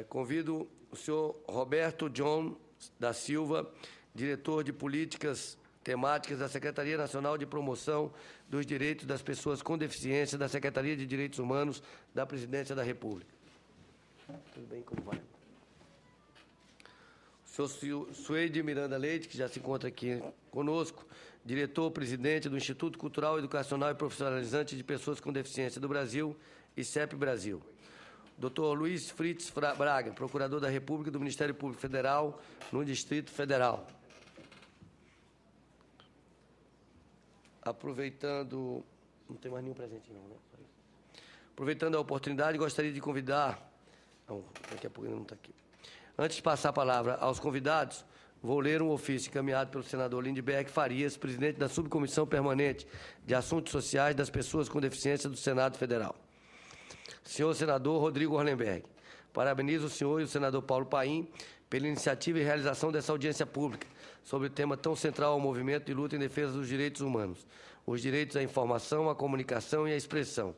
Convido o senhor Roberto John da Silva, diretor de Políticas Temáticas da Secretaria Nacional de Promoção dos Direitos das Pessoas com Deficiência da Secretaria de Direitos Humanos da Presidência da República. Tudo bem, como vai? O senhor Suede Miranda Leite, que já se encontra aqui conosco, diretor-presidente do Instituto Cultural, Educacional e Profissionalizante de Pessoas com Deficiência do Brasil, ICEP Brasil. Dr. Luiz Fritz Braga, procurador da República do Ministério Público Federal no Distrito Federal. Aproveitando... Não tem mais nenhum presente, não, né? Aproveitando a oportunidade, gostaria de convidar... Não, daqui a pouco ele não está aqui. Antes de passar a palavra aos convidados, vou ler um ofício encaminhado pelo senador Lindbergh Farias, presidente da Subcomissão Permanente de Assuntos Sociais das Pessoas com Deficiência do Senado Federal. Senhor senador Rodrigo Hollenberg, parabenizo o senhor e o senador Paulo Paim pela iniciativa e realização dessa audiência pública sobre o tema tão central ao movimento de luta em defesa dos direitos humanos, os direitos à informação, à comunicação e à expressão.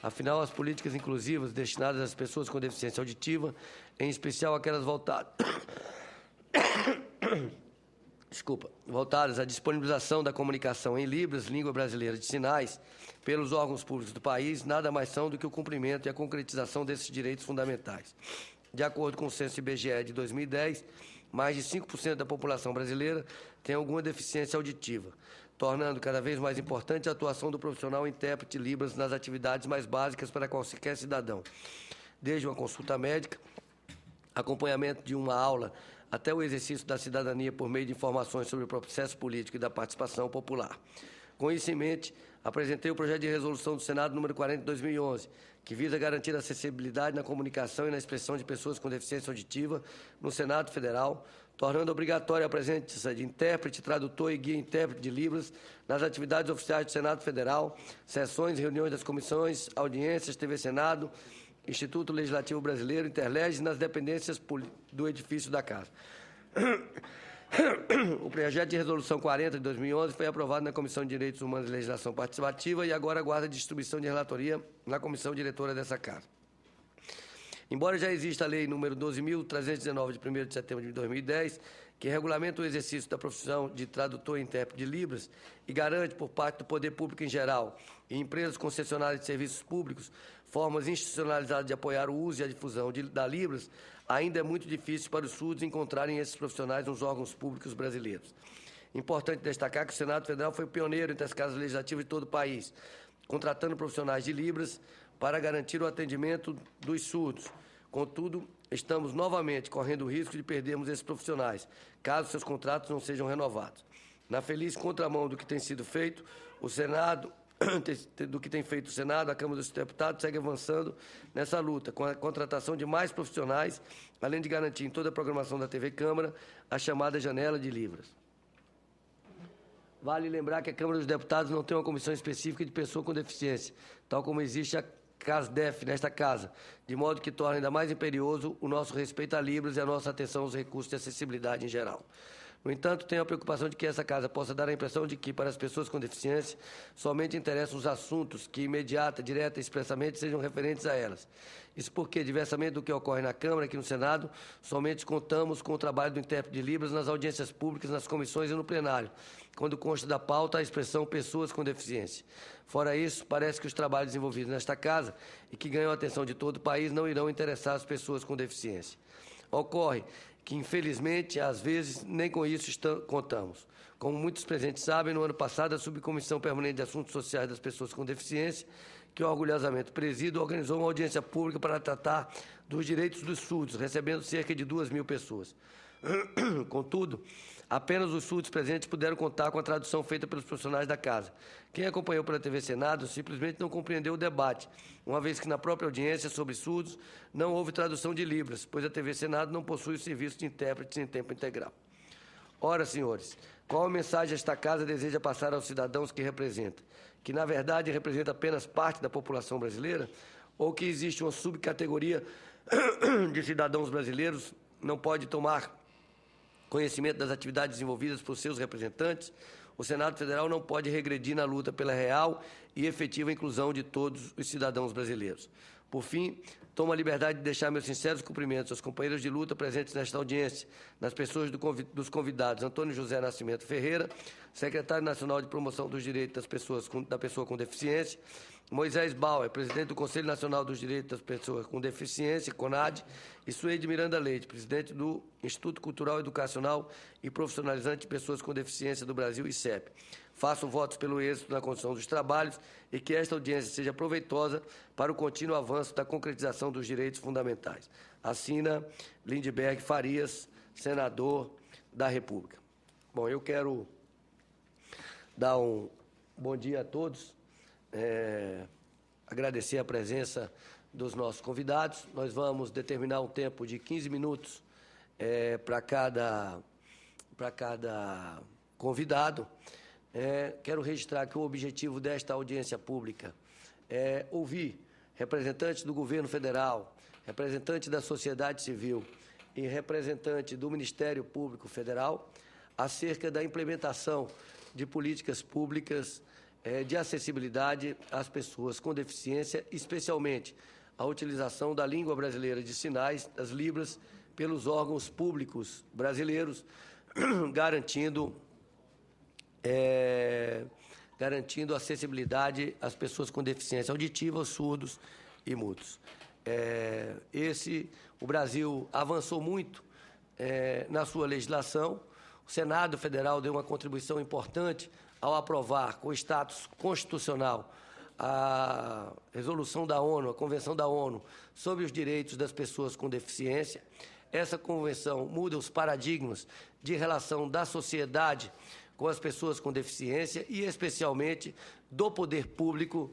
Afinal, as políticas inclusivas destinadas às pessoas com deficiência auditiva, em especial aquelas voltadas à disponibilização da comunicação em Libras, língua brasileira de sinais, pelos órgãos públicos do país, nada mais são do que o cumprimento e a concretização desses direitos fundamentais. De acordo com o censo IBGE de 2010, mais de 5% da população brasileira tem alguma deficiência auditiva, tornando cada vez mais importante a atuação do profissional intérprete Libras nas atividades mais básicas para qualquer cidadão, desde uma consulta médica, acompanhamento de uma aula, até o exercício da cidadania por meio de informações sobre o processo político e da participação popular. Com isso em mente, apresentei o projeto de resolução do Senado número 40 de 2011, que visa garantir a acessibilidade na comunicação e na expressão de pessoas com deficiência auditiva no Senado Federal, tornando obrigatória a presença de intérprete, tradutor e guia intérprete de Libras nas atividades oficiais do Senado Federal, sessões e reuniões das comissões, audiências, TV Senado, Instituto Legislativo Brasileiro, Interleg, nas dependências do edifício da Casa. O projeto de resolução 40 de 2011 foi aprovado na Comissão de Direitos Humanos e Legislação Participativa e agora aguarda a distribuição de relatoria na Comissão Diretora dessa Casa. Embora já exista a Lei número 12.319, de 1º de setembro de 2010, que regulamenta o exercício da profissão de tradutor e intérprete de Libras e garante, por parte do poder público em geral e empresas concessionárias de serviços públicos, formas institucionalizadas de apoiar o uso e a difusão da Libras, ainda é muito difícil para os surdos encontrarem esses profissionais nos órgãos públicos brasileiros. Importante destacar que o Senado Federal foi pioneiro entre as casas legislativas de todo o país, contratando profissionais de Libras para garantir o atendimento dos surdos. Contudo, estamos novamente correndo o risco de perdermos esses profissionais, caso seus contratos não sejam renovados. Na feliz contramão do que tem sido feito, o Senado, a Câmara dos Deputados segue avançando nessa luta, com a contratação de mais profissionais, além de garantir em toda a programação da TV Câmara a chamada janela de Libras. Vale lembrar que a Câmara dos Deputados não tem uma comissão específica de pessoa com deficiência, tal como existe a CASDEF nesta Casa, de modo que torna ainda mais imperioso o nosso respeito a Libras e a nossa atenção aos recursos de acessibilidade em geral. No entanto, tenho a preocupação de que essa Casa possa dar a impressão de que, para as pessoas com deficiência, somente interessam os assuntos que, imediata, direta e expressamente, sejam referentes a elas. Isso porque, diversamente do que ocorre na Câmara, aqui no Senado, somente contamos com o trabalho do intérprete de Libras nas audiências públicas, nas comissões e no plenário, quando consta da pauta a expressão pessoas com deficiência. Fora isso, parece que os trabalhos desenvolvidos nesta Casa e que ganham a atenção de todo o país não irão interessar as pessoas com deficiência. Ocorre que, infelizmente, às vezes, nem com isso contamos. Como muitos presentes sabem, no ano passado, a Subcomissão Permanente de Assuntos Sociais das Pessoas com Deficiência, que orgulhosamente presido, organizou uma audiência pública para tratar dos direitos dos surdos, recebendo cerca de 2.000 pessoas. Contudo, apenas os surdos presentes puderam contar com a tradução feita pelos profissionais da Casa. Quem acompanhou pela TV Senado simplesmente não compreendeu o debate, uma vez que na própria audiência sobre surdos não houve tradução de Libras, pois a TV Senado não possui o serviço de intérpretes em tempo integral. Ora, senhores, qual a mensagem esta Casa deseja passar aos cidadãos que representa? Que, na verdade, representa apenas parte da população brasileira? Ou que existe uma subcategoria de cidadãos brasileiros não pode tomar conhecimento das atividades desenvolvidas por seus representantes? O Senado Federal não pode regredir na luta pela real e efetiva inclusão de todos os cidadãos brasileiros. Por fim, tomo a liberdade de deixar meus sinceros cumprimentos aos companheiros de luta presentes nesta audiência, nas pessoas dos convidados Antônio José Nascimento Ferreira, secretário nacional de promoção dos direitos da pessoa com deficiência, Moisés Bauer, presidente do Conselho Nacional dos Direitos das Pessoas com Deficiência, CONAD, e Suede Miranda Leite, presidente do Instituto Cultural, Educacional e Profissionalizante de Pessoas com Deficiência do Brasil, ICEP. Faço votos pelo êxito na condução dos trabalhos e que esta audiência seja proveitosa para o contínuo avanço da concretização dos direitos fundamentais. Assina Lindbergh Farias, senador da República. Bom, eu quero dar um bom dia a todos. Agradecer a presença dos nossos convidados. Nós vamos determinar um tempo de 15 minutos para cada convidado. Quero registrar que o objetivo desta audiência pública é ouvir representantes do governo federal, representantes da sociedade civil e representantes do Ministério Público Federal acerca da implementação de políticas públicas de acessibilidade às pessoas com deficiência, especialmente a utilização da língua brasileira de sinais, das Libras, pelos órgãos públicos brasileiros, garantindo acessibilidade às pessoas com deficiência auditiva, aos surdos e mudos. O Brasil avançou muito na sua legislação. O Senado Federal deu uma contribuição importante ao aprovar com status constitucional a resolução da ONU, a Convenção da ONU sobre os direitos das pessoas com deficiência. Essa convenção muda os paradigmas de relação da sociedade com as pessoas com deficiência e, especialmente, do poder público,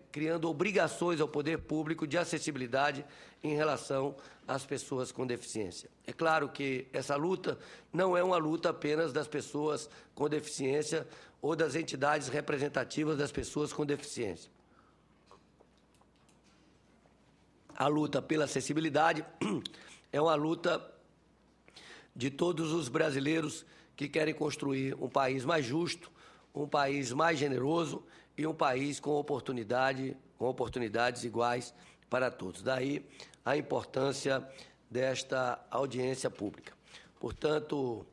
criando obrigações ao poder público de acessibilidade em relação às pessoas com deficiência. É claro que essa luta não é uma luta apenas das pessoas com deficiência ou das entidades representativas das pessoas com deficiência. A luta pela acessibilidade é uma luta de todos os brasileiros que querem construir um país mais justo, um país mais generoso e um país com oportunidades iguais para todos. Daí a importância desta audiência pública. Portanto,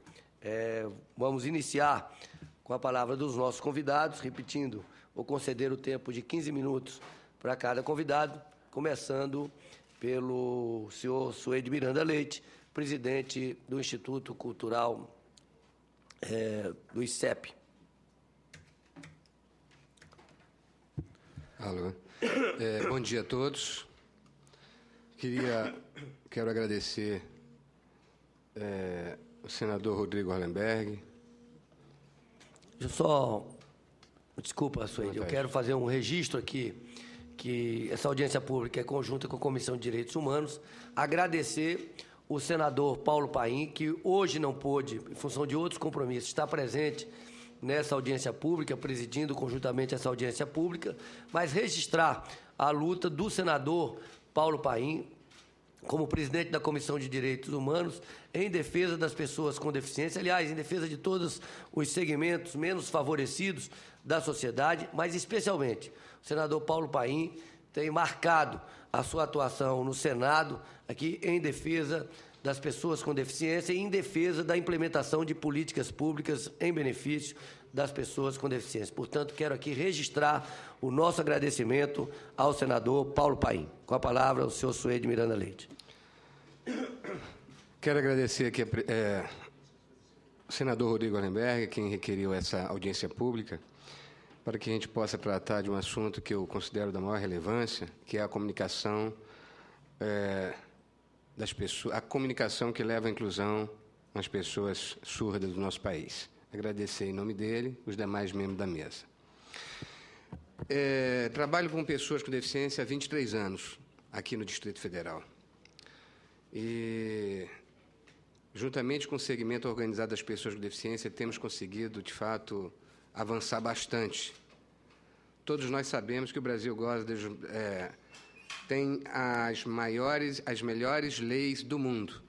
vamos iniciar com a palavra dos nossos convidados, repetindo, vou conceder o tempo de 15 minutos para cada convidado, começando pelo senhor Suede Miranda Leite, presidente do Instituto Cultural do ICEP. Alô. Bom dia a todos. Quero agradecer o senador Rodrigo Hollenberg. Desculpa, Suede, eu quero fazer um registro aqui, que essa audiência pública é conjunta com a Comissão de Direitos Humanos. Agradecer o senador Paulo Paim, que hoje não pôde, em função de outros compromissos, estar presente nessa audiência pública, presidindo conjuntamente essa audiência pública, mas registrar a luta do senador Paulo Paim, como presidente da Comissão de Direitos Humanos, em defesa das pessoas com deficiência, aliás, em defesa de todos os segmentos menos favorecidos da sociedade, mas especialmente o senador Paulo Paim tem marcado a sua atuação no Senado aqui em defesa das pessoas com deficiência e em defesa da implementação de políticas públicas em benefício das pessoas com deficiência. Portanto, quero aqui registrar o nosso agradecimento ao senador Paulo Paim. Com a palavra, o senhor Suede Miranda Leite. Quero agradecer aqui o senador Rodrigo Hollenberg, quem requeriu essa audiência pública, para que a gente possa tratar de um assunto que eu considero da maior relevância, que é a comunicação das pessoas, a comunicação que leva à inclusão nas pessoas surdas do nosso país. Agradecer em nome dele os demais membros da mesa. Trabalho com pessoas com deficiência há 23 anos, aqui no Distrito Federal. E, juntamente com o segmento organizado das pessoas com deficiência, temos conseguido, de fato, avançar bastante. Todos nós sabemos que o Brasil tem as melhores leis do mundo,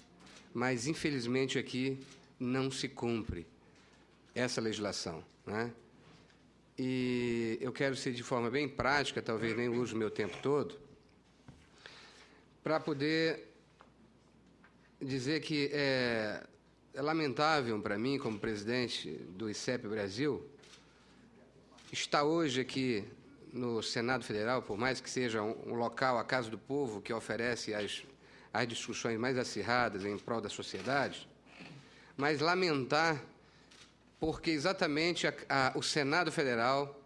mas, infelizmente, aqui não se cumpre essa legislação, né? E eu quero ser de forma bem prática, talvez nem use o meu tempo todo, para poder dizer que é lamentável para mim, como presidente do ICEP Brasil, estar hoje aqui no Senado Federal, por mais que seja um local, a Casa do Povo, que oferece as discussões mais acirradas em prol da sociedade, mas lamentar porque exatamente o Senado Federal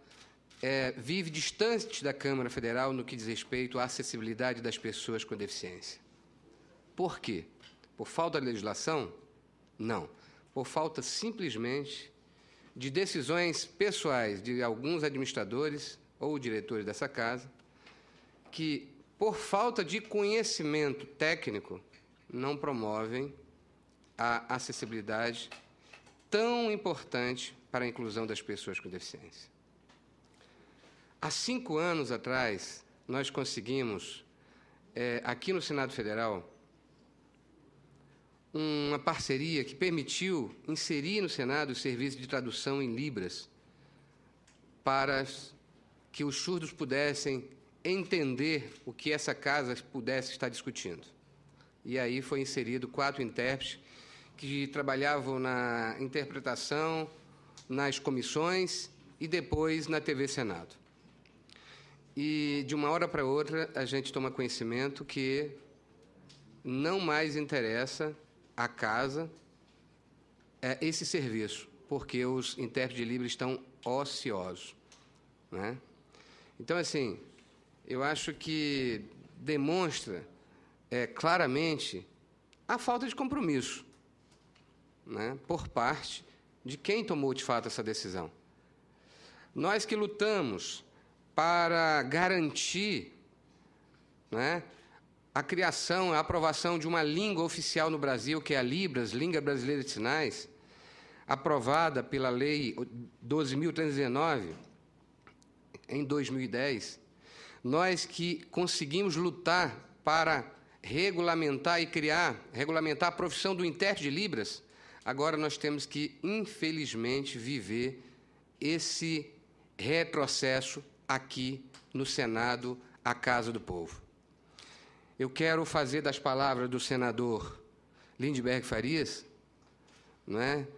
vive distante da Câmara Federal no que diz respeito à acessibilidade das pessoas com deficiência. Por quê? Por falta de legislação? Não. Por falta simplesmente de decisões pessoais de alguns administradores ou diretores dessa casa que, por falta de conhecimento técnico, não promovem a acessibilidade tão importante para a inclusão das pessoas com deficiência. Há 5 anos atrás, nós conseguimos, aqui no Senado Federal, uma parceria que permitiu inserir no Senado o serviço de tradução em Libras para que os surdos pudessem entender o que essa casa pudesse estar discutindo. E aí foi inserido 4 intérpretes que trabalhavam na interpretação, nas comissões e depois na TV Senado. E, de uma hora para outra, a gente toma conhecimento que não mais interessa à casa esse serviço, porque os intérpretes de Libras estão ociosos, né? Então, assim, eu acho que demonstra claramente a falta de compromisso, né, por parte de quem tomou, de fato, essa decisão. Nós que lutamos para garantir, né, a criação, a aprovação de uma língua oficial no Brasil, que é a Libras, Língua Brasileira de Sinais, aprovada pela Lei 12.319, em 2010, nós que conseguimos lutar para regulamentar a profissão do intérprete de Libras, agora nós temos que, infelizmente, viver esse retrocesso aqui no Senado, a Casa do Povo. Eu quero fazer das palavras do senador Lindbergh Farias, né,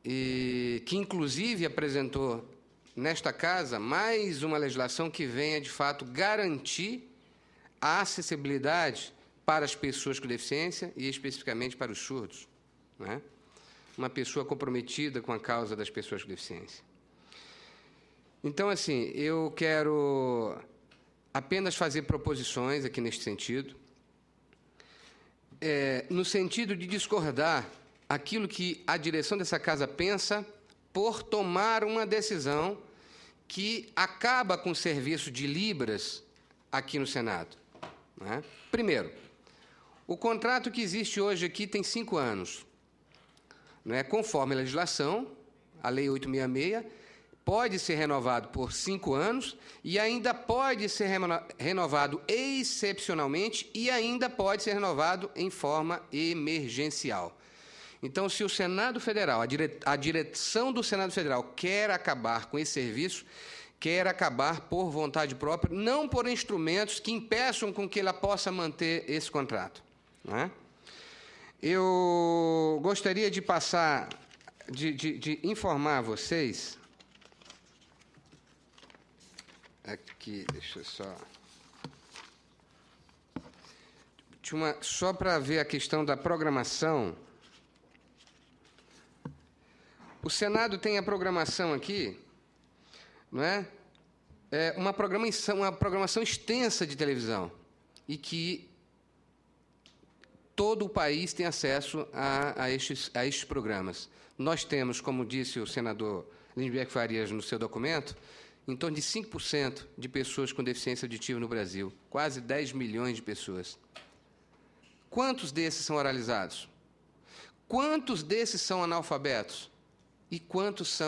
e que, inclusive, apresentou nesta Casa mais uma legislação que venha, de fato, garantir a acessibilidade para as pessoas com deficiência e, especificamente, para os surdos, né? Uma pessoa comprometida com a causa das pessoas com deficiência. Então, assim, eu quero apenas fazer proposições aqui neste sentido, no sentido de discordar aquilo que a direção dessa Casa pensa por tomar uma decisão que acaba com o serviço de Libras aqui no Senado, né? Primeiro, o contrato que existe hoje aqui tem 5 anos. Né? Conforme a legislação, a Lei 866, pode ser renovado por 5 anos e ainda pode ser renovado excepcionalmente e ainda pode ser renovado em forma emergencial. Então, se o Senado Federal, a direção do Senado Federal quer acabar com esse serviço, quer acabar por vontade própria, não por instrumentos que impeçam com que ela possa manter esse contrato, né? Eu gostaria de passar, de informar vocês, aqui, deixa eu só para ver a questão da programação. O Senado tem a programação aqui, não é? Uma programação extensa de televisão e que todo o país tem acesso a estes programas. Nós temos, como disse o senador Lindbergh Farias no seu documento, em torno de 5% de pessoas com deficiência auditiva no Brasil, quase 10 milhões de pessoas. Quantos desses são oralizados? Quantos desses são analfabetos? E quantos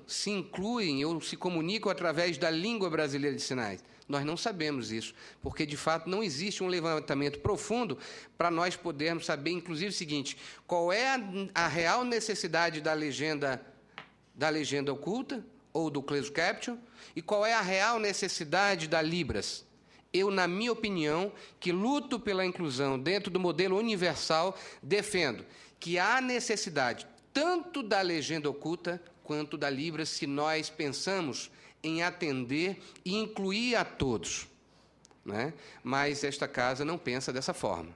se incluem ou se comunicam através da língua brasileira de sinais? Nós não sabemos isso, porque, de fato, não existe um levantamento profundo para nós podermos saber, inclusive, o seguinte: qual é a real necessidade da legenda oculta ou do closed caption e qual é a real necessidade da Libras. eu, na minha opinião, que luto pela inclusão dentro do modelo universal, defendo que há necessidade tanto da legenda oculta quanto da Libras, se nós pensamos em atender e incluir a todos, né? Mas esta casa não pensa dessa forma.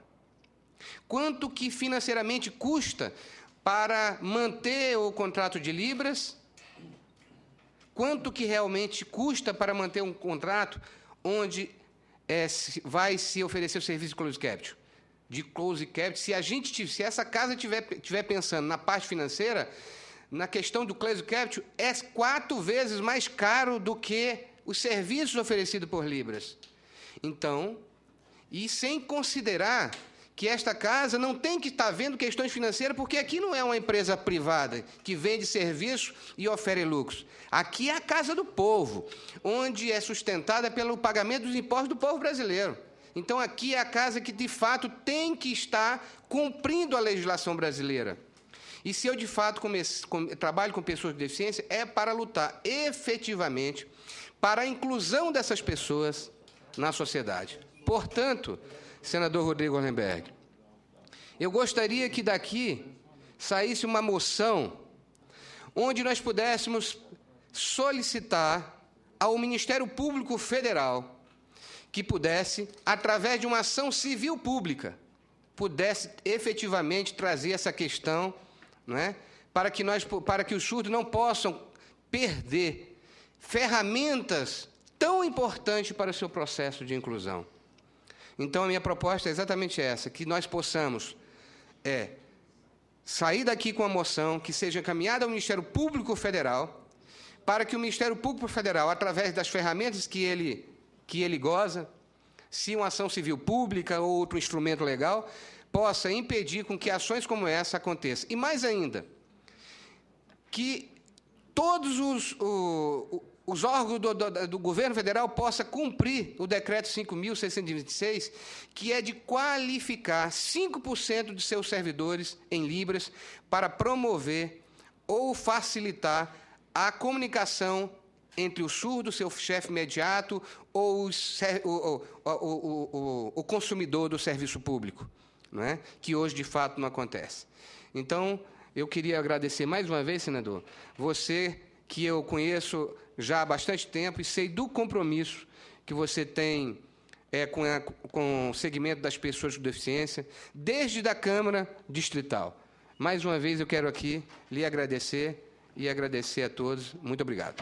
Quanto que financeiramente custa para manter o contrato de Libras? Quanto que realmente custa para manter um contrato onde vai se oferecer o serviço de closed caption? De closed caption, se essa casa estiver pensando na parte financeira, na questão do closed caption, é 4 vezes mais caro do que os serviços oferecidos por Libras. Então, e sem considerar que esta casa não tem que estar vendo questões financeiras, porque aqui não é uma empresa privada que vende serviços e oferece lucros. Aqui é a casa do povo, onde é sustentada pelo pagamento dos impostos do povo brasileiro. Então, aqui é a casa que, de fato, tem que estar cumprindo a legislação brasileira. E se eu, de fato, trabalho com pessoas com deficiência, é para lutar efetivamente para a inclusão dessas pessoas na sociedade. Portanto, senador Rodrigo Hollenberg, eu gostaria que daqui saísse uma moção onde nós pudéssemos solicitar ao Ministério Público Federal que pudesse, através de uma ação civil pública, pudesse efetivamente trazer essa questão, não é? para que os surdos não possam perder ferramentas tão importantes para o seu processo de inclusão. Então, a minha proposta é exatamente essa, que nós possamos sair daqui com uma moção que seja encaminhada ao Ministério Público Federal, para que o Ministério Público Federal, através das ferramentas que ele goza, se uma ação civil pública ou outro instrumento legal, possa impedir com que ações como essa aconteçam. E mais ainda, que todos os órgãos do governo federal possam cumprir o decreto 5.626, que é de qualificar 5% de seus servidores em Libras para promover ou facilitar a comunicação entre o surdo, seu chefe imediato, ou o consumidor do serviço público, não é? Que hoje, de fato, não acontece. Então, eu queria agradecer mais uma vez, senador, você que eu conheço já há bastante tempo e sei do compromisso que você tem com o segmento das pessoas com deficiência, desde a Câmara Distrital. Mais uma vez, eu quero aqui lhe agradecer e agradecer a todos. Muito obrigado.